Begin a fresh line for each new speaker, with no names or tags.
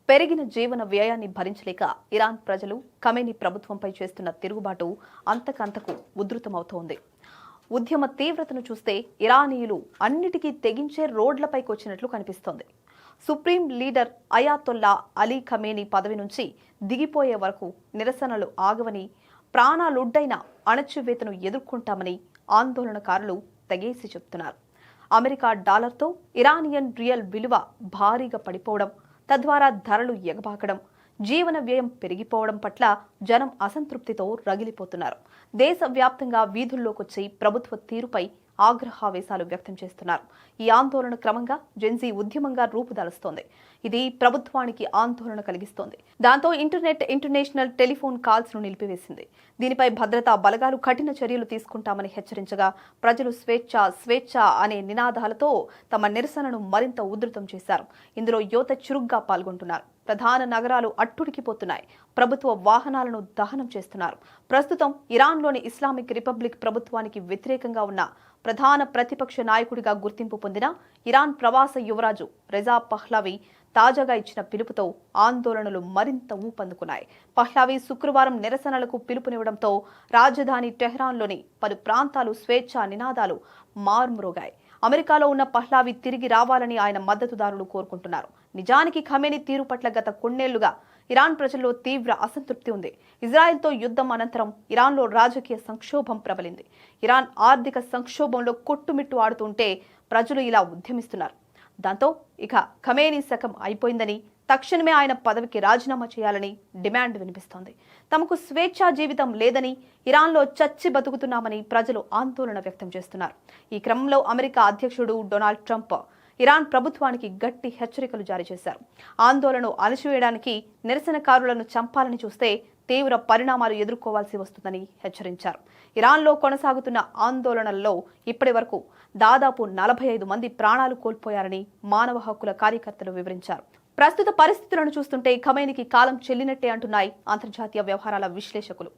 పెరిగిన జీవన వ్యయాన్ని భరించలేక ఇరాన్ ప్రజలు ఖమేనీ ప్రభుత్వంపై చేస్తున్న తిరుగుబాటు అంతకంతకు ఉధృతమవుతోంది. ఉద్యమ తీవ్రతను చూస్తే ఇరానీయులు అన్నిటికీ తెగించే రోడ్లపైకి వచ్చినట్లు కనిపిస్తోంది. Supreme leader Ayatollah Ali Khamenei పదవి నుంచి దిగిపోయే వరకు నిరసనలు ఆగవని, ప్రాణాలుడ్డైన అణచివేతను ఎదుర్కొంటామని ఆందోళనకారులు తెగేసి చెబుతున్నారు. అమెరికా డాలర్తో ఇరానియన్ రియల్ విలువ భారీగా పడిపోవడం, తద్వారా ధరలు ఎగబాకడం, జీవన వ్యయం పెరిగిపోవడం పట్ల జనం అసంతృప్తితో రగిలిపోతున్నారు. దేశవ్యాప్తంగా వీధుల్లోకొచ్చి ప్రభుత్వ తీరుపై ఆగ్రహావేశాలు వ్యక్తం చేస్తున్నారు. ఈ ఆందోళన క్రమంగా జెన్జీ ఉద్యమంగా రూపుదాలుస్తోంది. ఇది ప్రభుత్వానికి ఆందోళన కలిగిస్తోంది. దాంతో ఇంటర్నేషనల్ టెలిఫోన్ కాల్స్ ను నిలిపివేసింది. దీనిపై భద్రతా బలగాలు కఠిన చర్యలు తీసుకుంటామని హెచ్చరించగా, ప్రజలు స్వేచ్ఛ అనే నినాదాలతో తమ నిరసనను మరింత ఉధృతం చేశారు. ఇందులో యువత చురుగ్గా పాల్గొంటున్నారు. ప్రధాన నగరాలు అట్టుడికిపోతున్నాయి. ప్రభుత్వ వాహనాలను దహనం చేస్తున్నారు. ప్రస్తుతం ఇరాన్లోని ఇస్లామిక్ రిపబ్లిక్ ప్రభుత్వానికి వ్యతిరేకంగా ఉన్న ప్రధాన ప్రతిపక్ష నాయకుడిగా గుర్తింపు పొందిన ఇరాన్ ప్రవాస యువరాజు రెజా పహ్లావి తాజాగా ఇచ్చిన పిలుపుతో ఆందోళనలు మరింత ఊపందుకున్నాయి. పహ్లావి శుక్రవారం నిరసనలకు పిలుపునివ్వడంతో రాజధాని టెహ్రాన్లోని పలు ప్రాంతాలు స్వేచ్ఛా నినాదాలు మార్మోగాయి. అమెరికాలో ఉన్న పహ్లావి తిరిగి రావాలని ఆయన మద్దతుదారులు కోరుకుంటున్నారు. నిజానికి ఖమేనీ తీరు పట్ల గత కొన్నేళ్లుగా ఇరాన్ ప్రజల్లో తీవ్ర అసంతృప్తి ఉంది. ఇజ్రాయెల్తో యుద్ధం అనంతరం ఇరాన్లో రాజకీయ సంక్షోభం ప్రబలింది. ఇరాన్ ఆర్థిక సంక్షోభంలో కొట్టుమిట్టు ఆడుతుంటే ప్రజలు ఇలా ఉద్యమిస్తున్నారు. దాంతో ఇక ఖమేనీ శకం అయిపోయిందని, తక్షణమే ఆయన పదవికి రాజీనామా చేయాలని డిమాండ్ వినిపిస్తోంది. తమకు స్వేచ్ఛా జీవితం లేదని, ఇరాన్లో చచ్చి బతుకుతున్నామని ప్రజలు ఆందోళన వ్యక్తం చేస్తున్నారు. ఈ క్రమంలో అమెరికా అధ్యక్షుడు డొనాల్డ్ ట్రంప్ ఇరాన్ ప్రభుత్వానికి గట్టి హెచ్చరికలు జారీ చేశారు. ఆందోళనను అణచివేయడానికి, నిరసనకారులను చంపాలని చూస్తే తీవ్ర పరిణామాలు ఎదుర్కోవాల్సి వస్తుందని హెచ్చరించారు. ఇరాన్లో కొనసాగుతున్న ఆందోళనల్లో ఇప్పటి వరకు దాదాపు 45 మంది ప్రాణాలు కోల్పోయారని మానవ హక్కుల కార్యకర్తలు వివరించారు. ప్రస్తుత పరిస్థితులను చూస్తుంటే ఖమేనీకి కాలం చెల్లినట్టే అంటున్నాయి అంతర్జాతీయ వ్యవహారాల విశ్లేషకులు.